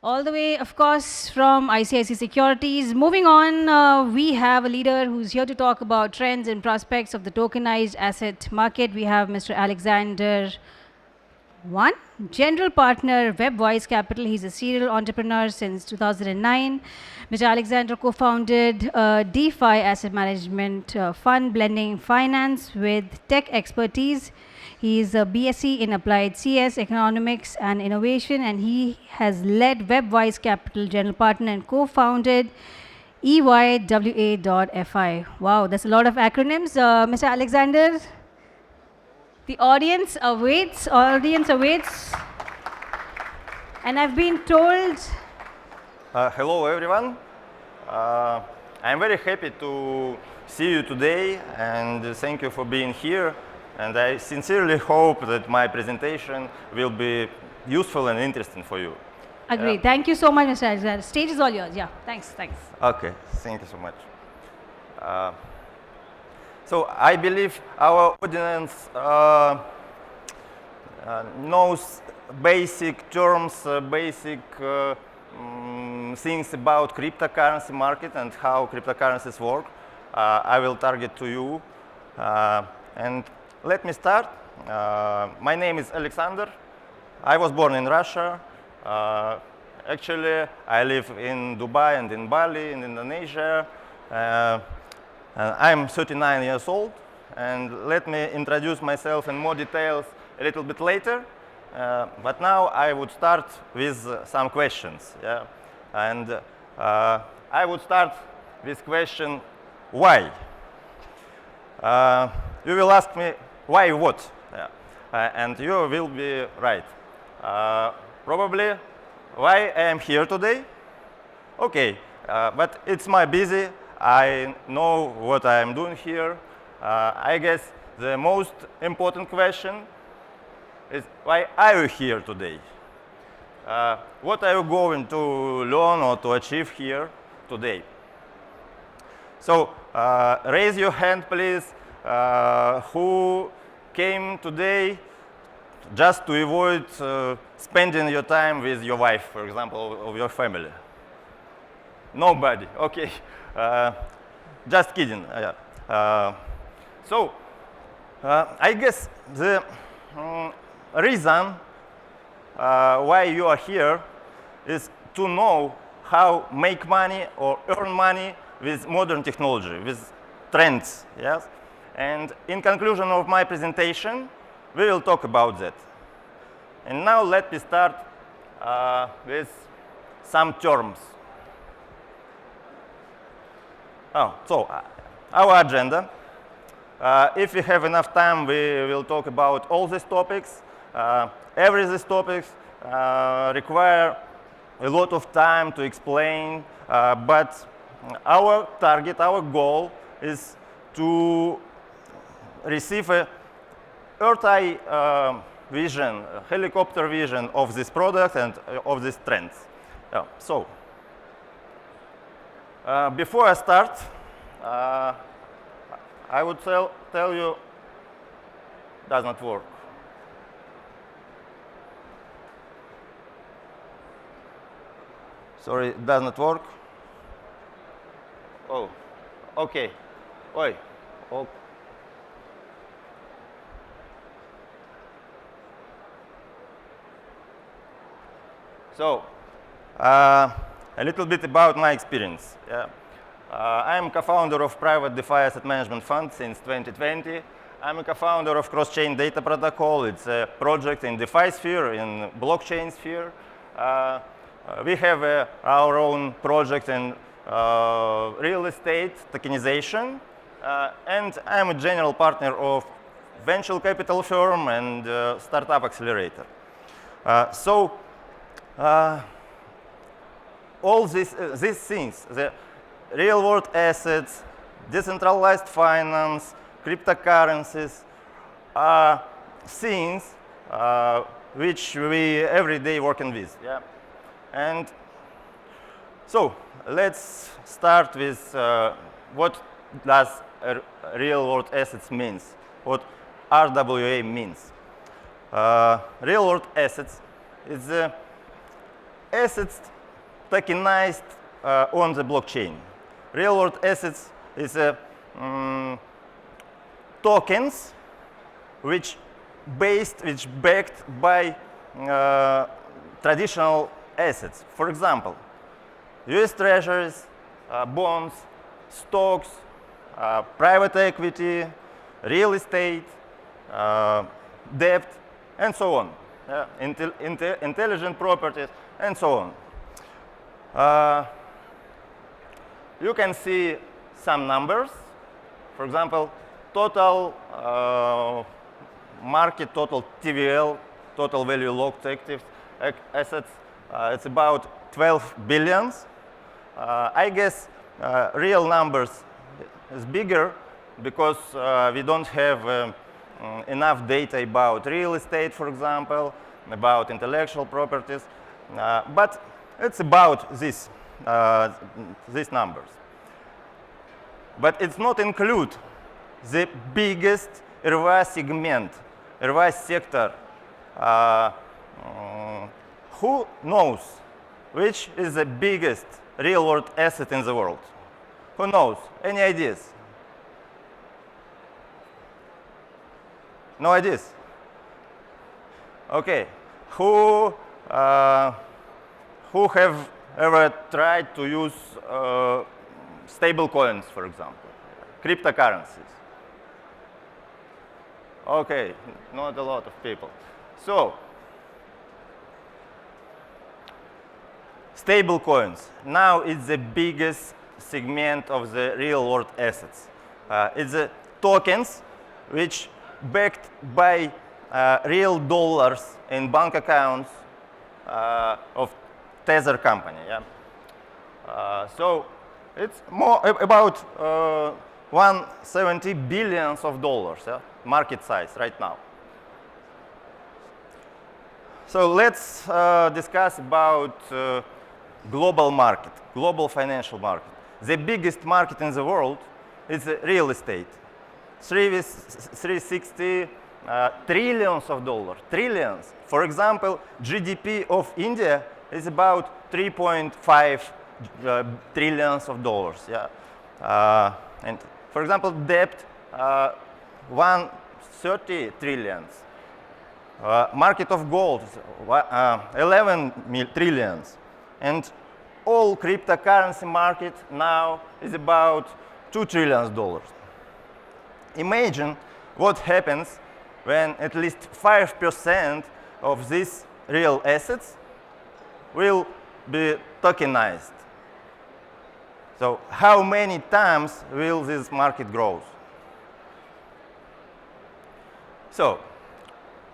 All the way, of course, from ICICI Securities. Moving on, we have a leader who's here to talk about trends and prospects of the tokenized asset market. We have Mr. Alexander One, General Partner, WebWise Capital. He's a serial entrepreneur since 2009. Mr. Alexander co-founded a DeFi asset management fund blending finance with tech expertise. He is a BSc in Applied CS, Economics and Innovation, and he has led WebWise Capital, General Partner, and co-founded EYWA.fi. Wow, that's a lot of acronyms. Mr. Alexander, the audience awaits. And I've been told... Hello, everyone. I'm very happy to see you today, and thank you for being here. And I sincerely hope that my presentation will be useful and interesting for you. Agreed. Thank you so much, Mr. Alexander. Stage is all yours. Yeah, thanks. Okay, thank you so much. So I believe our audience knows basic terms, basic things about cryptocurrency market and how cryptocurrencies work. I will target to you. And let me start. My name is Alexander. I was born in Russia. Actually, I live in Dubai and in Bali in Indonesia. I'm 39 years old, and let me introduce myself in more details a little bit later. But now I would start with some questions. Yeah? And I would start with question, why? You will ask me, why what? Yeah. And you will be right. Probably, why I am here today? Okay, but it's my busy. I know what I am doing here. I guess the most important question is, why are you here today? What are you going to learn or to achieve here today? So raise your hand, please, who came today just to avoid spending your time with your wife, for example, or your family. Nobody, okay. Just kidding. So I guess the reason why you are here is to know how make money or earn money with modern technology, with trends. Yes? And in conclusion of my presentation, we will talk about that. And now let me start with some terms. So our agenda. If we have enough time, we will talk about all these topics. Every of these topics require a lot of time to explain, but our target, our goal is to receive a earth-eye vision, helicopter vision of this product and of these trends. So before I start, I would tell you, does not work. Sorry, it does not work. Oh, okay. Oi. Oh. So, a little bit about my experience. Yeah. I am co-founder of private DeFi asset management fund since 2020. I'm a co-founder of Cross-Chain Data Protocol. It's a project in DeFi sphere, in blockchain sphere. We have our own project in real estate tokenization. And I'm a general partner of venture capital firm and startup accelerator. All these things, the real-world assets, decentralized finance, cryptocurrencies, are things which we every day working with. Yeah? And so let's start with what does real-world assets means, what RWA means. Real-world assets is assets tokenized on the blockchain. Real world assets is tokens which backed by traditional assets. For example, US treasuries, bonds, stocks, private equity, real estate, debt, and so on. Intelligent properties, and so on. You can see some numbers. For example, total market, total TVL, total value locked active assets, it's about 12 billions. I guess real numbers is bigger because we don't have enough data about real estate, for example, about intellectual properties, but it's about these numbers. But it's not include the biggest RWA segment, RWA sector. Who knows which is the biggest real-world asset in the world? Who knows? Any ideas? No ideas? Okay. Who have ever tried to use stablecoins, for example, cryptocurrencies? Okay, not a lot of people. So, stablecoins. Now it's the biggest segment of the real-world assets. It's the tokens which backed by real dollars in bank accounts of Tether company. So it's more about 170 billions of dollars, market size right now. So let's discuss about global market, global financial market. The biggest market in the world is real estate. 360 trillions of dollars, trillions. For example, GDP of India is about 3.5 trillions of dollars. And for example, debt 130 trillions. Market of gold 11 trillions. And all cryptocurrency market now is about $2 trillion. Imagine what happens when at least 5% of these real assets will be tokenized. So how many times will this market grow? So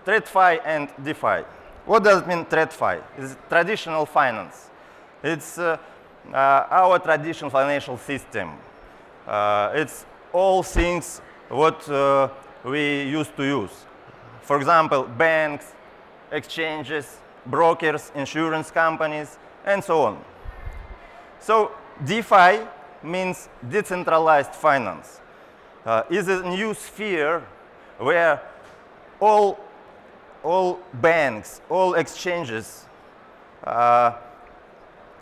TradFi and DeFi. What does it mean, TradFi? It's traditional finance. It's our traditional financial system. It's all things what we used to use. For example, banks, exchanges, brokers, insurance companies, and so on. So DeFi means decentralized finance. Is a new sphere where all banks, all exchanges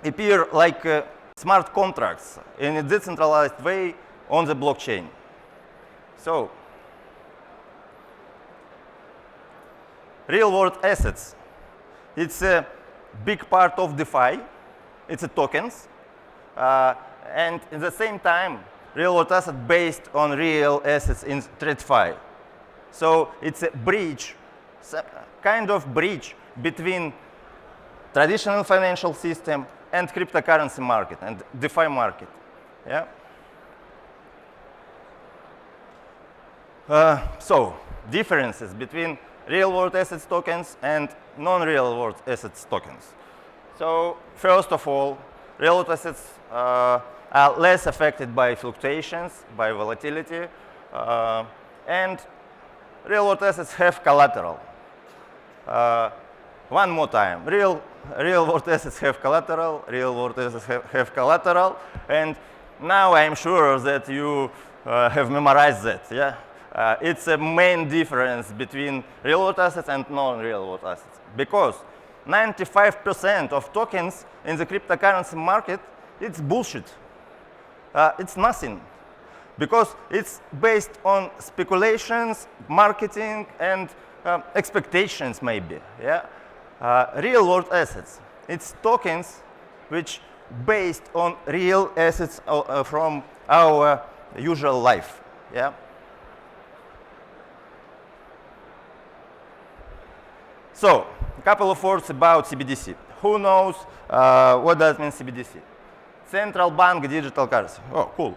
appear like smart contracts in a decentralized way on the blockchain. So, real-world assets. It's a big part of DeFi. It's a tokens. And at the same time, real-world asset based on real assets in TradFi. So it's a bridge, kind of bridge between traditional financial system and cryptocurrency market and DeFi market. So differences between real-world assets tokens and non-real-world assets tokens. So first of all, real-world assets are less affected by fluctuations, by volatility, and real-world assets have collateral. One more time, real-world assets have collateral, real-world assets have collateral, and now I'm sure that you have memorized that. It's a main difference between real-world assets and non-real-world assets, because 95% of tokens in the cryptocurrency market, it's bullshit. It's nothing. Because it's based on speculations, marketing, and expectations, maybe. Yeah? Real-world assets. It's tokens which based on real assets from our usual life. Yeah? So, a couple of words about CBDC. Who knows what does mean CBDC? Central bank digital currency. Oh, cool.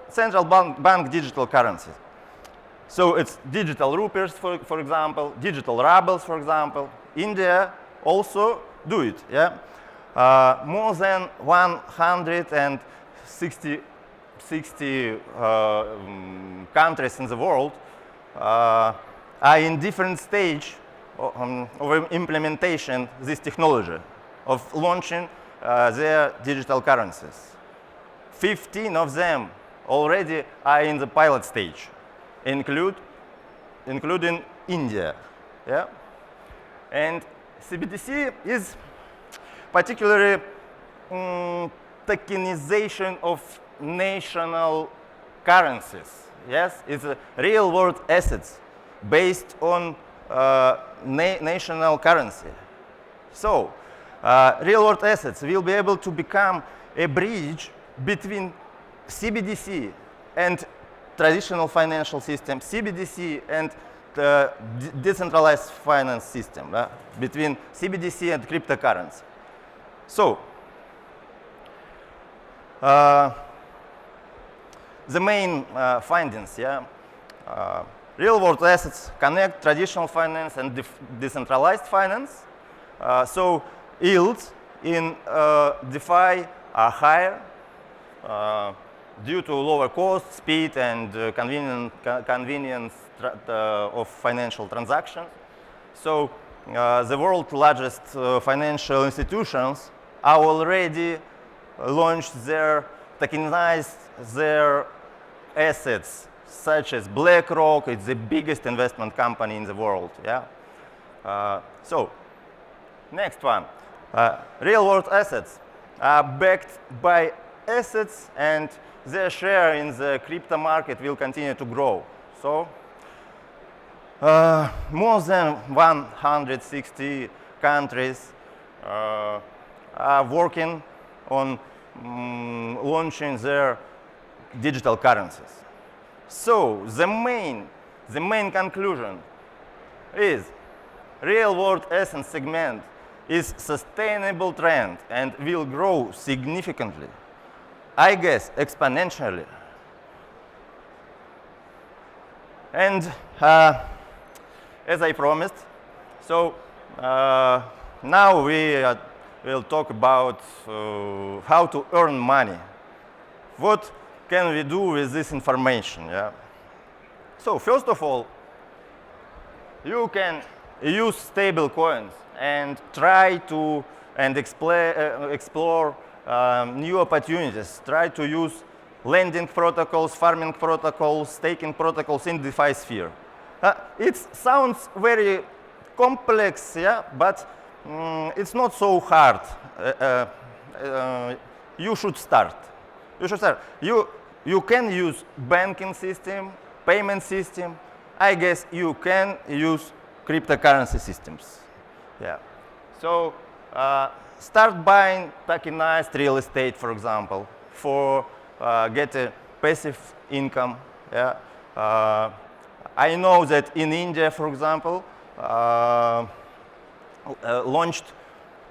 Central bank digital currency. So it's digital rupees, for example, digital rubles, for example. India also do it. Yeah? More than 160 countries in the world are in different stage of implementation this technology, of launching their digital currencies. 15 of them already are in the pilot stage, including India. Yeah? And CBDC is particularly tokenization of national currencies. Yes, it's a real-world assets based on national currency. So, real-world assets will be able to become a bridge between CBDC and traditional financial system, CBDC and the decentralized finance system, between CBDC and cryptocurrency. So, the main findings, yeah, real-world assets connect traditional finance and decentralized finance. So, yields in DeFi are higher due to lower cost, speed, and convenience of financial transactions. So, the world's largest financial institutions are already launched tokenized their assets, such as BlackRock. It's the biggest investment company in the world. Yeah. So, next one, real-world assets are backed by assets, and their share in the crypto market will continue to grow. So, more than 160 countries are working on launching their digital currencies. So, the main conclusion is real-world asset segment is sustainable trend and will grow significantly. I guess exponentially. And as I promised, so now we will talk about how to earn money. What can we do with this information? Yeah? So first of all, you can use stablecoins and try to explore new opportunities. Try to use lending protocols, farming protocols, staking protocols in DeFi sphere. It sounds very complex, yeah, but it's not so hard. You should start. You can use banking system, payment system. I guess you can use cryptocurrency systems. Yeah. So start buying tokenized real estate, for example, for get a passive income. Yeah. I know that in India, for example, launched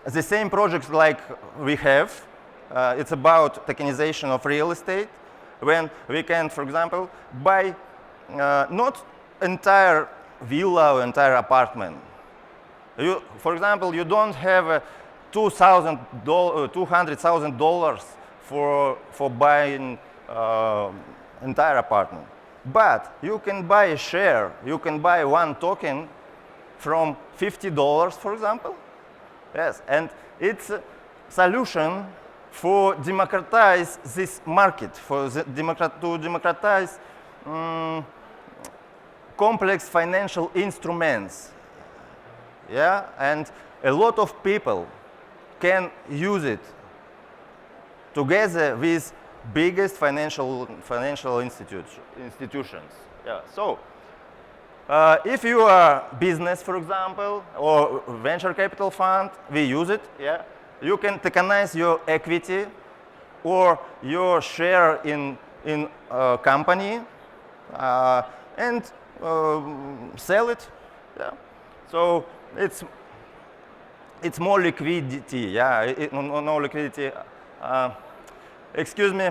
the same projects like we have. It's about tokenization of real estate, when we can, for example, buy not entire villa or entire apartment. For example, you don't have $200,000 for buying entire apartment. But you can buy a share, you can buy one token from $50, for example. Yes, and it's a solution for democratize this market, for to democratize complex financial instruments. Yeah, and a lot of people can use it together with biggest financial institutions. Yeah. So if you are business, for example, or venture capital fund, we use it. Yeah. You can tokenize your equity or your share in a company and sell it. Yeah. So it's more liquidity. Yeah. No liquidity. Excuse me.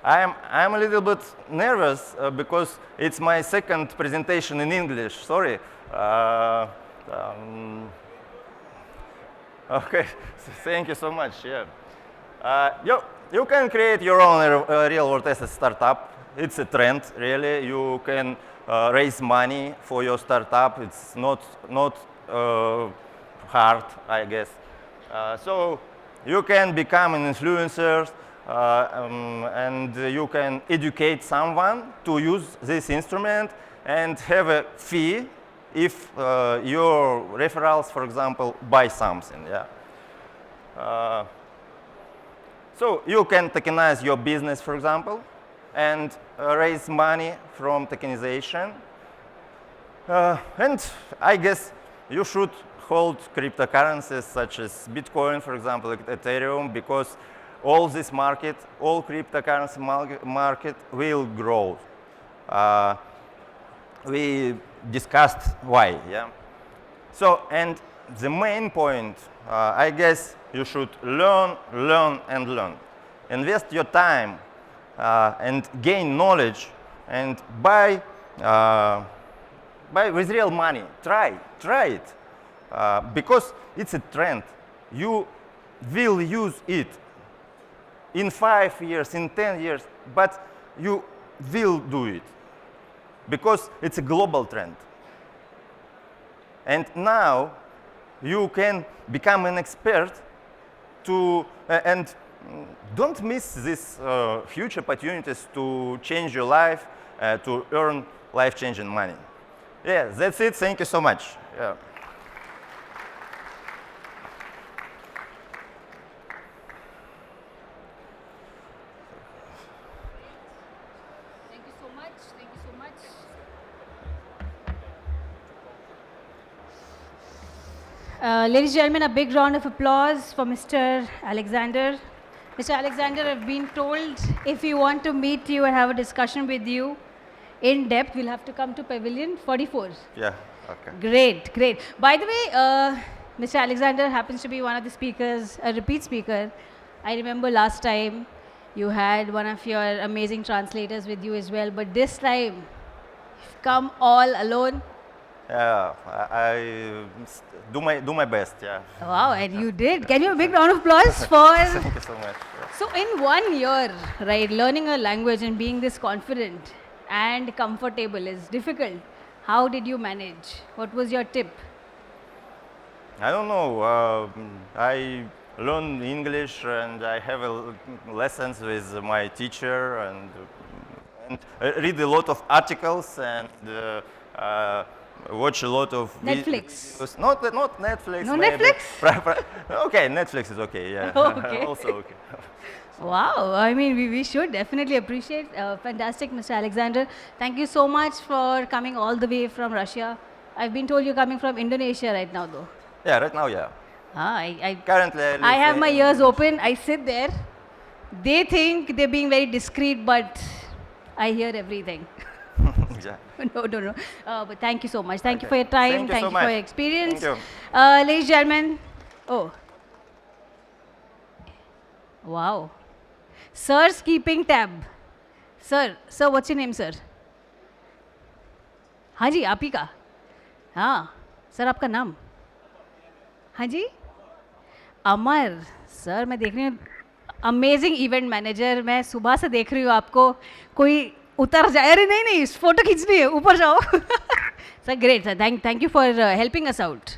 I'm a little bit nervous because it's my second presentation in English. Sorry. Okay. Thank you so much. Yeah. You can create your own real-world asset startup. It's a trend, really. You can raise money for your startup. It's not hard, I guess. So you can become an influencer and you can educate someone to use this instrument and have a fee if your referrals, for example, buy something. Yeah. So you can tokenize your business, for example, and raise money from tokenization. And I guess you should hold cryptocurrencies such as Bitcoin, for example, Ethereum, because all this market, all cryptocurrency market will grow. We discussed why. Yeah. So, and the main point, I guess you should learn. Invest your time and gain knowledge and buy with real money. Try it. Because it's a trend. You will use it in 5 years, in 10 years, but you will do it because it's a global trend. And now you can become an expert and don't miss these huge opportunities to change your life, to earn life-changing money. Yeah, that's it. Thank you so much. Yeah. Ladies and gentlemen, a big round of applause for Mr. Alexander. Mr. Alexander, I've been told if we want to meet you and have a discussion with you in depth, we'll have to come to Pavilion 44. Yeah, okay. Great. By the way, Mr. Alexander happens to be one of the speakers, a repeat speaker. I remember last time you had one of your amazing translators with you as well, but this time, you've come all alone. Yeah, I do my best. Yeah. Wow, and you did. Can you have a big round of applause for? Thank you so much. Yeah. So in 1 year, right, learning a language and being this confident and comfortable is difficult. How did you manage? What was your tip? I don't know. I learn English and I have lessons with my teacher and I read a lot of articles and watch a lot of Netflix. Videos. Not Netflix. No maybe. Netflix? Okay, Netflix is okay. Yeah. Okay. Also okay. Wow, I mean, we should definitely appreciate. Fantastic, Mr. Alexander. Thank you so much for coming all the way from Russia. I've been told you're coming from Indonesia right now, though. Yeah, right now, yeah. Currently, I have my ears open. I sit there. They think they're being very discreet, but I hear everything. Yeah. No. But thank you so much. Thank you for your time. Thank you for your experience. Thank you. Ladies and gentlemen. Oh. Wow. Sir's keeping tab. Sir, what's your name, sir? हाँ जी, आप ही का. हाँ, sir आपका नाम. हाँ जी. अमर. Sir मैं देख रही हूँ अमेजिंग इवेंट मैनेजर. मैं सुबह से देख रही हूँ आपको. कोई उतर जाए. अरे नहीं, फोटो खींचनी है. ऊपर जाओ. Sir great sir. Thank you for helping us out.